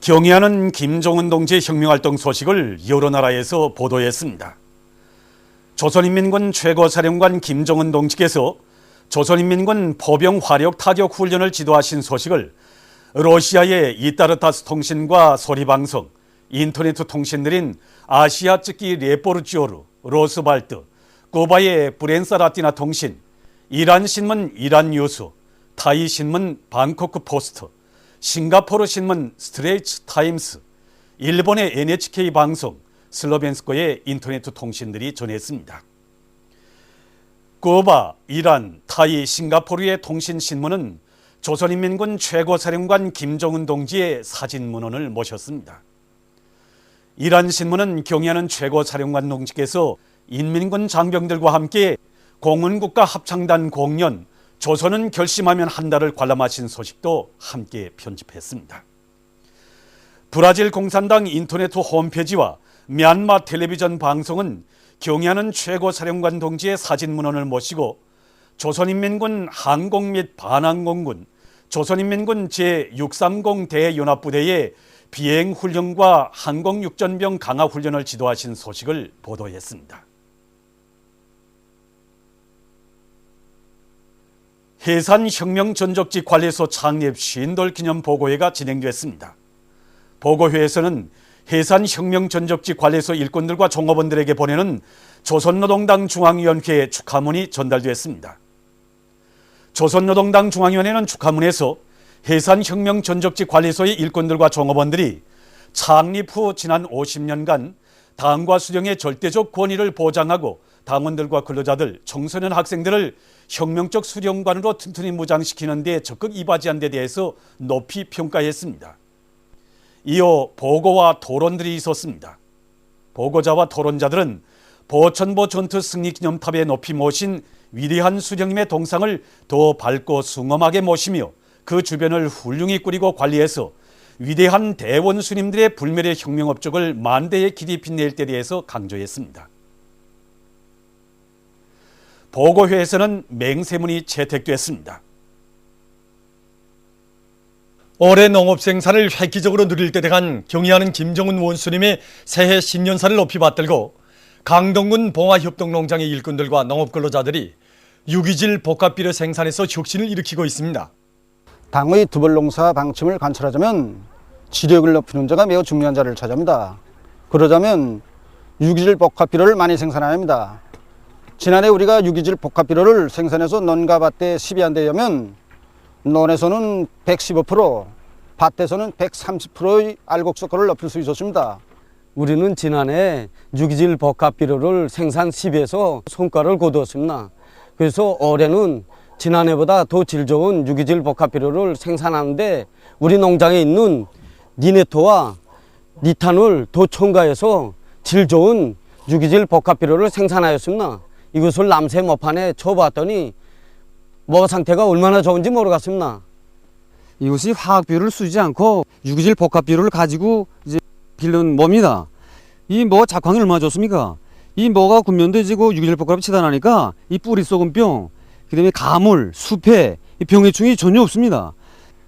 경의하는 김정은 동지의 혁명활동 소식을 여러 나라에서 보도했습니다. 조선인민군 최고사령관 김정은 동지께서 조선인민군 포병 화력 타격 훈련을 지도하신 소식을 러시아의 이따르타스 통신과 소리방송, 인터넷 통신들인 아시아 쯔끼 레포르지오르, 로스발트, 쿠바의 프렌사라티나 통신, 이란 신문 이란 뉴스, 타이 신문 방코크 포스트, 싱가포르 신문 스트레이츠 타임스, 일본의 NHK 방송, 슬로벤스코의 인터넷 통신들이 전했습니다. 쿠바, 이란, 타이, 싱가포르의 통신 신문은 조선인민군 최고사령관 김정은 동지의 사진 문헌을 모셨습니다. 이란 신문은 경의하는 최고사령관 동지께서 인민군 장병들과 함께 공군국가 합창단 공연 조선은 결심하면 한다를 관람하신 소식도 함께 편집했습니다. 브라질 공산당 인터넷 홈페이지와 미얀마 텔레비전 방송은 경의하는 최고사령관 동지의 사진 문헌을 모시고 조선인민군 항공 및 반항공군, 조선인민군 제630 대연합부대의 비행훈련과 항공육전병 강화훈련을 지도하신 소식을 보도했습니다. 해산혁명전적지 관리소 창립 50돌 기념 보고회가 진행됐습니다. 보고회에서는 해산혁명전적지 관리소 일꾼들과 종업원들에게 보내는 조선노동당 중앙위원회의 축하문이 전달됐습니다. 조선노동당 중앙위원회는 축하문에서 해산혁명전적지 관리소의 일꾼들과 종업원들이 창립 후 지난 50년간 당과 수령의 절대적 권위를 보장하고 당원들과 근로자들, 청소년 학생들을 혁명적 수령관으로 튼튼히 무장시키는 데 적극 이바지한 데 대해서 높이 평가했습니다. 이어 보고와 토론들이 있었습니다. 보고자와 토론자들은 보천보 전투 승리기념탑에 높이 모신 위대한 수령님의 동상을 더 밝고 숭엄하게 모시며 그 주변을 훌륭히 꾸리고 관리해서 위대한 대원수님들의 불멸의 혁명 업적을 만대에 길이 빛낼 때 대해서 강조했습니다. 보고회에서는 맹세문이 채택됐습니다. 올해 농업생산을 획기적으로 누릴 때 돼간 경의하는 김정은 원수님의 새해 신년사를 높이 받들고 강동군 봉화협동농장의 일꾼들과 농업근로자들이 유기질 복합비료 생산에서 혁신을 일으키고 있습니다. 당의 두벌농사 방침을 관철하자면 지력을 높이는 자가 매우 중요한 자리를 차지합니다. 그러자면 유기질 복합비료를 많이 생산해야 합니다. 지난해 우리가 유기질 복합비료를 생산해서 논과 밭에 시비한 데 의하면 논에서는 115%, 밭에서는 130%의 알곡수가를 높일 수 있었습니다. 우리는 지난해 유기질 복합비료를 생산 시비에서 성과를 거두었습니다. 그래서 올해는 지난해보다 더 질 좋은 유기질 복합비료를 생산하는데 우리 농장에 있는 니네토와 니탄을 더 첨가해서 질 좋은 유기질 복합비료를 생산하였습니다. 이것을 남새 모판에 쳐봤더니 뭐 상태가 얼마나 좋은지 모르겠습니다. 이것이 화학비료를 쓰지 않고 유기질 복합비료를 가지고 이제 기른 뭡니다. 이 뭐 작황이 얼마나 좋습니까? 이 뭐가 군면도 이제 그 유기질 복합을 치단하니까 이 뿌리 썩은 병, 그다음에 가물, 수폐, 이 병해충이 전혀 없습니다.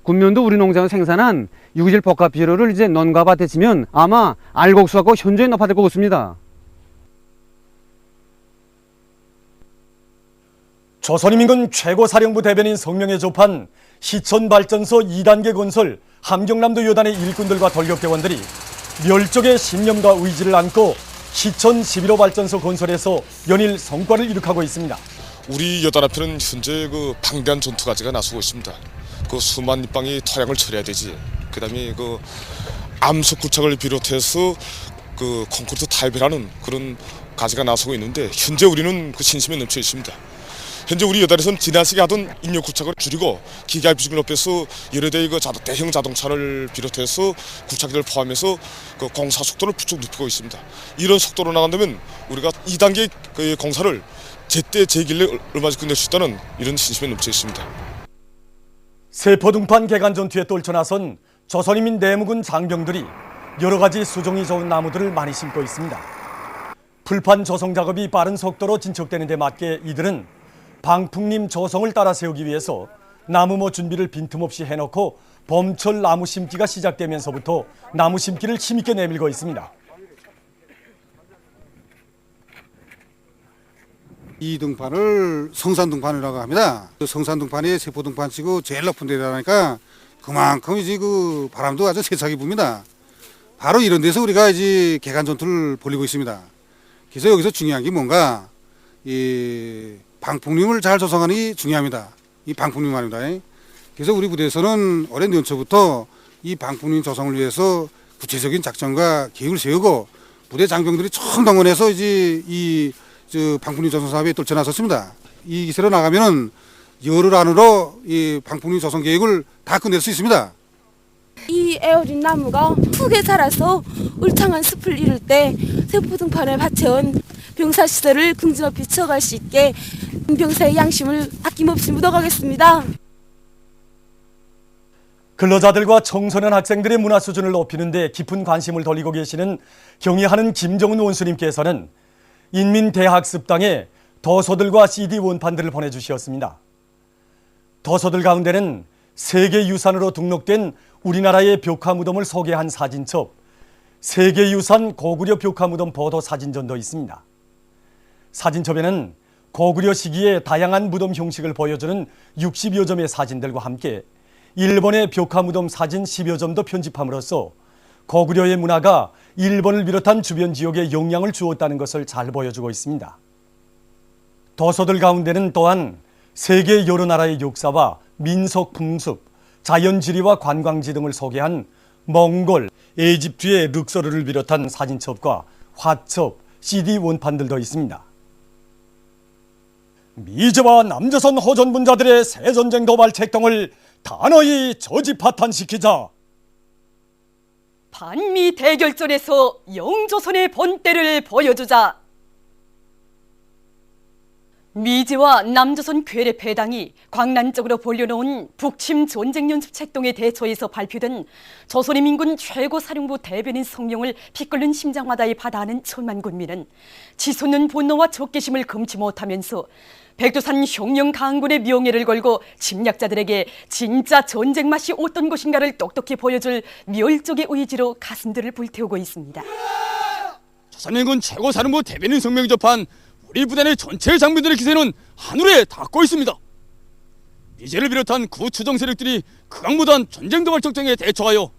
군면도 우리 농장에서 생산한 유기질 복합비료를 이제 논과 밭에 치면 아마 알곡수하고 현저히 높아질 것 같습니다. 조선인민군 최고사령부 대변인 성명에 접한 시천발전소 2단계 건설 함경남도 여단의 일꾼들과 돌격대원들이 멸족의 신념과 의지를 안고 시천 11호 발전소 건설에서 연일 성과를 이룩하고 있습니다. 우리 여단 앞에는 현재 그 방대한 전투가지가 나서고 있습니다. 그 수만 입방이 토양을 처리해야 되지. 그다음에 그 암석 구착을 비롯해서 그 콘크리트 타입이라는 그런 가지가 나서고 있는데 현재 우리는 그 신심에 넘쳐 있습니다. 현재 우리 여단에서는 지난 시기에 하던 인력 구착을 줄이고 기계 비중을 높여서 여러 대의 그 대형 자동차를 비롯해서 구착기를 포함해서 그 공사 속도를 부쩍 높이고 있습니다. 이런 속도로 나간다면 우리가 2단계 그 공사를 제때 제길래 얼마 전에 끝낼 수 있다는 이런 신심에 넘쳐 있습니다. 세포등판 개간 전투에 떨쳐나선 조선인민 내무군 장병들이 여러 가지 수종이 좋은 나무들을 많이 심고 있습니다. 풀판 조성 작업이 빠른 속도로 진척되는 데 맞게 이들은 방풍림 조성을 따라 세우기 위해서 나무모 준비를 빈틈없이 해놓고 봄철 나무 심기가 시작되면서부터 나무 심기를 힘있게 내밀고 있습니다. 이 등판을 성산등판이라고 합니다. 성산등판이 세포등판치고 제일 높은 데라니까 그만큼 이제 그 바람도 아주 세차게 붑니다. 바로 이런 데서 우리가 이제 개간 전투를 벌이고 있습니다. 그래서 여기서 중요한 게 뭔가 이 방풍림을 잘 조성하는 게 중요합니다. 이 방풍림 말입니다. 그래서 우리 부대에서는 오랜 연초부터 이 방풍림 조성을 위해서 구체적인 작전과 계획을 세우고 부대 장병들이 처음 동원해서 이제 이 방풍림 조성 사업에 떨쳐나섰습니다. 이 기세로 나가면은 열흘 안으로 이 방풍림 조성 계획을 다 끝낼 수 있습니다. 이 에어린 나무가 푹에 자라서 울창한 숲을 이룰 때 세포등판을 바쳐온 병사시설을 긍지로 비춰갈 수 있게 병사의 양심을 아낌없이 묻어가겠습니다. 근로자들과 청소년 학생들의 문화 수준을 높이는 데 깊은 관심을 돌리고 계시는 경의하는 김정은 원수님께서는 인민대학습당에 도서들과 CD 원판들을 보내주셨습니다. 도서들 가운데는 세계유산으로 등록된 우리나라의 벽화무덤을 소개한 사진첩, 세계유산 고구려 벽화무덤 보도 사진전도 있습니다. 사진첩에는 고구려 시기의 다양한 무덤 형식을 보여주는 60여 점의 사진들과 함께 일본의 벽화무덤 사진 10여 점도 편집함으로써 고구려의 문화가 일본을 비롯한 주변 지역에 영향을 주었다는 것을 잘 보여주고 있습니다. 도서들 가운데는 또한 세계 여러 나라의 역사와 민속 풍습, 자연지리와 관광지 등을 소개한 몽골, 에집트의 륵서르를 비롯한 사진첩과 화첩, CD 원판들도 있습니다. 미제와 남조선 호전분자들의 새전쟁 도발 책동을 단호히 저지파탄시키자. 반미 대결전에서 영조선의 본때를 보여주자. 미제와 남조선 괴뢰 패당이 광란적으로 벌려놓은 북침 전쟁 연습 책동의 대처에서 발표된 조선의 민군 최고사령부 대변인 성명을 피끓는 심장마다에 받아하는 천만 군민은 치솟는 분노와 적개심을 금치 못하면서 백두산 흉령 강군의 명예를 걸고 침략자들에게 진짜 전쟁 맛이 어떤 것인가를 똑똑히 보여줄 멸족의 의지로 가슴들을 불태우고 있습니다. 조선민군 최고사령부 대변인 성명이 접한 우리 부대 내 전체 장병들의 기세는 하늘에 닿고 있습니다. 미제를 비롯한 구추정 세력들이 극악무도한 전쟁 도발 적정에 대처하여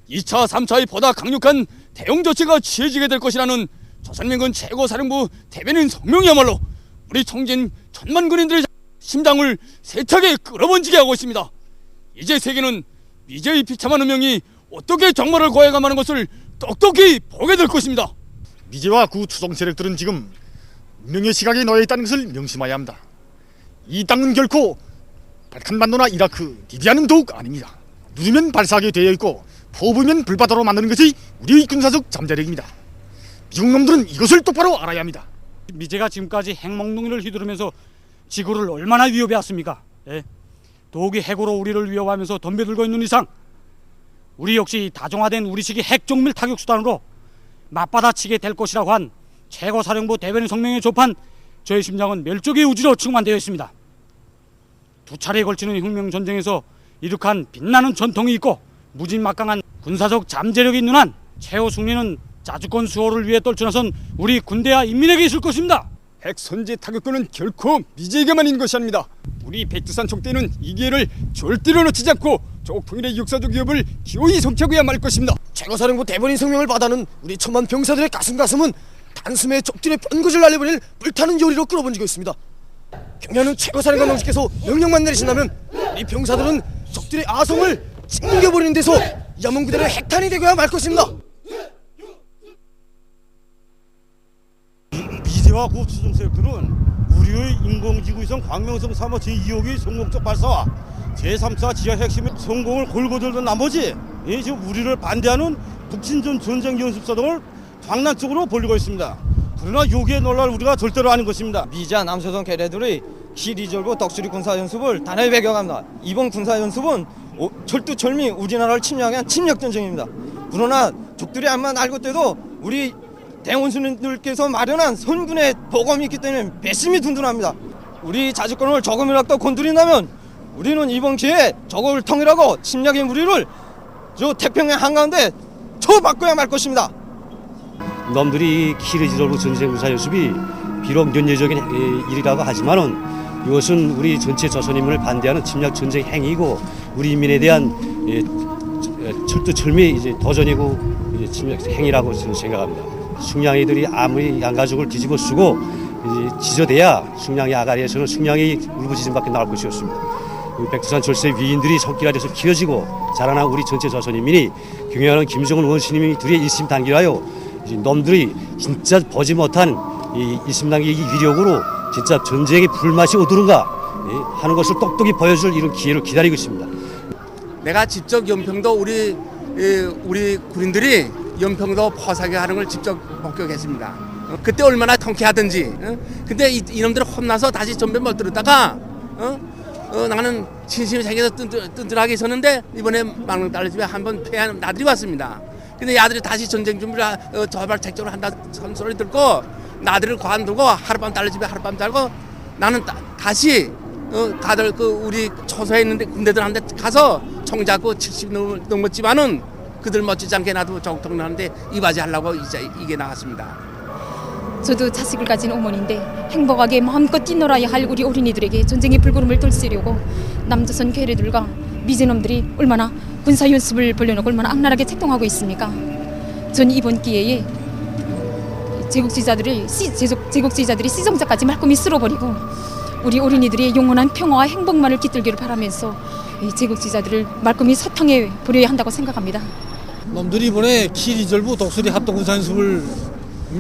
2차, 3차의 보다 강력한 대응 조치가 취해지게 될 것이라는 조선민군 최고사령부 대변인 성명이야말로 우리 청진 천만 군인들의 심장을 세차게 끌어번지게 하고 있습니다. 이제 세계는 미제의 비참한 운명이 어떻게 정말을 고해가마는 것을 똑똑히 보게 될 것입니다. 미제와 구추정 세력들은 지금 운명의 시각에 놓여 있다는 것을 명심해야 합니다. 이 땅은 결코 발칸반도나 이라크, 리비아는 더욱 아닙니다. 누르면 발사하게 되어 있고 포부면 불바다로 만드는 것이 우리의 군사적 잠재력입니다. 미국 놈들은 이것을 똑바로 알아야 합니다. 미제가 지금까지 핵몽둥이를 휘두르면서 지구를 얼마나 위협해왔습니까? 예? 더욱이 핵으로 우리를 위협하면서 덤벼들고 있는 이상 우리 역시 다종화된 우리식의 핵종밀 타격 수단으로 맞받아치게 될 것이라고 한 최고사령부 대변인 성명에 접한 저의 심장은 멸족의 의지로 충만되어 있습니다. 두 차례에 걸치는 혁명전쟁에서 이룩한 빛나는 전통이 있고 무진막강한 군사적 잠재력이 있는 한 최후 승리는 자주권 수호를 위해 떨쳐나선 우리 군대와 인민에게 있을 것입니다. 핵 선제 타격권은 결코 미제에게만 있는 것이 아닙니다. 우리 백두산 촉대는 이 기회를 절대로 놓치지 않고 조통일의 역사적 위협을 기어이 성취하고야 말 것입니다. 최고사령부 대변인 성명을 받아는 우리 천만 병사들의 가슴에 적들의 뻔것을 날려버릴 불타는 요리로 끌어번지고 있습니다. 경례하는 최고사령관 동지께서 명령만 내리신다면 우리 병사들은 적들의 아성을 짓뭉개버리는 데서 야문구대를 핵탄이 되고야 말 것입니다. 미제와 구추정 세력들은 우리의 인공지구위성 광명성 3호 제2호기 성공적 발사와 제3차 지하 핵심의 성공을 골고 들던 나머지 지금 우리를 반대하는 북친전 전쟁 연습사 등을 광란적으로 벌리고 있습니다. 그러나 여기에 놀랄 우리가 절대로 아닌 것입니다. 미제와 남조선 괴뢰들의 시리절보 덕수리 군사연습을 단호히 배경합니다. 이번 군사연습은 철두철미 우리나라를 침략한 침략전쟁입니다. 그러나 적들이 암만 알고 때도 우리 대원수님들께서 마련한 선군의 보검이 있기 때문에 배심이 든든합니다. 우리 자주권을 조금이라도 건드린다면 우리는 이번 기회에 저걸 통일하고 침략의 무리를 저 태평양 한가운데 쳐바꿔야 말 것입니다. 놈들이 키르지졸브 전쟁 군사 연습이 비록 연례적인 일이라고 하지만은 이것은 우리 전체 조선인민을 반대하는 침략 전쟁 행위고 우리 인민에 대한 철두철미 이제 도전이고 침략 행위라고 저는 생각합니다. 숙량이들이 아무리 양가족을 뒤집어 쓰고 지저대야 숙량이 아가리에서는 숙량이 울부짖음밖에 나올 것이었습니다. 백두산 철새 위인들이 손길 아래서 키워지고 자라난 우리 전체 조선인민이 경영하는 김정은 원수님이 둘의 일심단결하여 놈들이 진짜 보지 못한 이 일심단결의 위력으로 진짜 전쟁의 불맛이 오두른가 하는 것을 똑똑히 보여줄 이런 기회를 기다리고 있습니다. 내가 직접 연평도 우리 군인들이 연평도 포사기 하는 걸 직접 목격했습니다. 그때 얼마나 통쾌하든지. 근데 이놈들 혼나서 다시 전배 못 들었다가 나는 진심이 생겨서 든든하게 있었는데 이번에 망명딸 집에 한번 패한 나들이 왔습니다. 근데 아들이 다시 전쟁 준비를 저발책적으로 한다 소리 듣고 나들을 관두고 하룻밤 딸 집에 하룻밤 자고 나는 다시 다들 우리 초소에 있는데 군대들한테 가서 총 잡고 70 넘었지만은 그들 멋지지 않게 나도 정통하는데 이바지 하려고 이게 나갔습니다. 저도 자식을 가진 어머니인데 행복하게 마음껏 뛰놀아야 할 우리 어린이들에게 전쟁의 불구름을 떨치려고 남조선 괴뢰들과 미제놈들이 얼마나 군사연습을 벌려놓고 얼마나 악랄하게 책동하고 있습니까? 전 이번 기회에 제국주의자들이 시정자까지 말끔히 쓸어버리고 우리 어린이들의 영원한 평화와 행복만을 깃들기를 바라면서 이 제국주의자들을 말끔히 사탕에 버려야 한다고 생각합니다. 놈들이 이번에 키리졸브 독수리 합동군사연습을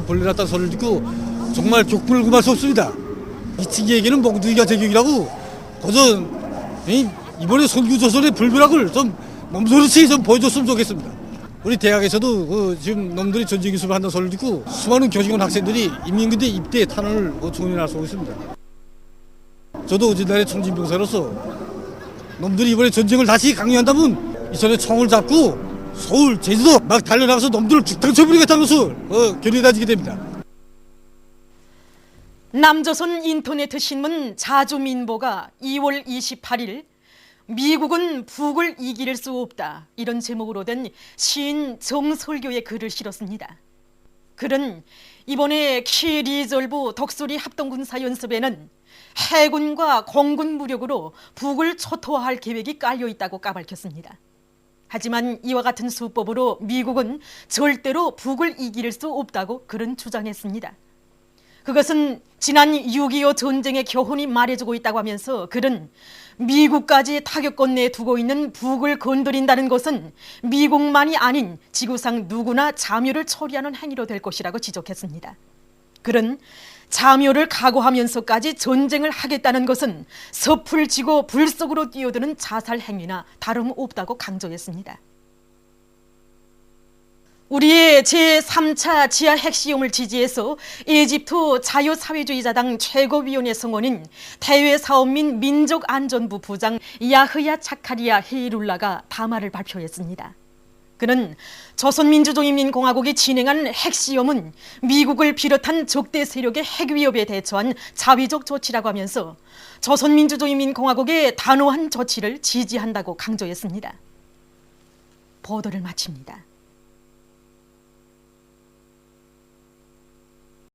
벌려놨다는 소리를 듣고 정말 격분을 금할 수 없습니다. 미치기에게는 몽둥이가 제격이라고 고전 이번에 선규조선의 불벼락을 좀 몸소리치 좀 보여줬으면 좋겠습니다. 우리 대학에서도 지금 놈들이 전쟁 연습을 한다는 소리를 듣고 수많은 교직원 학생들이 인민군대 입대 탄원을 총연히 나서고 있습니다. 저도 어진날의 청진병사로서 놈들이 이번에 전쟁을 다시 강요한다면 이 손에 총을 잡고 서울, 제주도 막 달려나가서 놈들을 죽탕 쳐버리겠다는 것을 결의에 다지게 됩니다. 남조선 인터네트 신문 자주민보가 2월 28일 미국은 북을 이길 수 없다 이런 제목으로 된 시인 정설교의 글을 실었습니다. 글은 이번에 키리졸브 독수리 합동군사연습에는 해군과 공군 무력으로 북을 초토화할 계획이 깔려 있다고 까발켰습니다. 하지만 이와 같은 수법으로 미국은 절대로 북을 이길 수 없다고 그는 주장했습니다. 그것은 지난 6.25 전쟁의 교훈이 말해주고 있다고 하면서 그는 미국까지 타격권내에 두고 있는 북을 건드린다는 것은 미국만이 아닌 지구상 누구나 자묘를 처리하는 행위로 될 것이라고 지적했습니다. 그는 자묘를 각오하면서까지 전쟁을 하겠다는 것은 섭을 지고 불 속으로 뛰어드는 자살 행위나 다름없다고 강조했습니다. 우리의 제3차 지하 핵시험을 지지해서 이집트 자유사회주의자당 최고위원회 성원인 대외사업민 민족안전부 부장 야흐야 차카리아 헤이룰라가 담화를 발표했습니다. 그는 조선민주주의인민공화국이 진행한 핵시험은 미국을 비롯한 적대 세력의 핵위협에 대처한 자위적 조치라고 하면서 조선민주주의인민공화국의 단호한 조치를 지지한다고 강조했습니다. 보도를 마칩니다.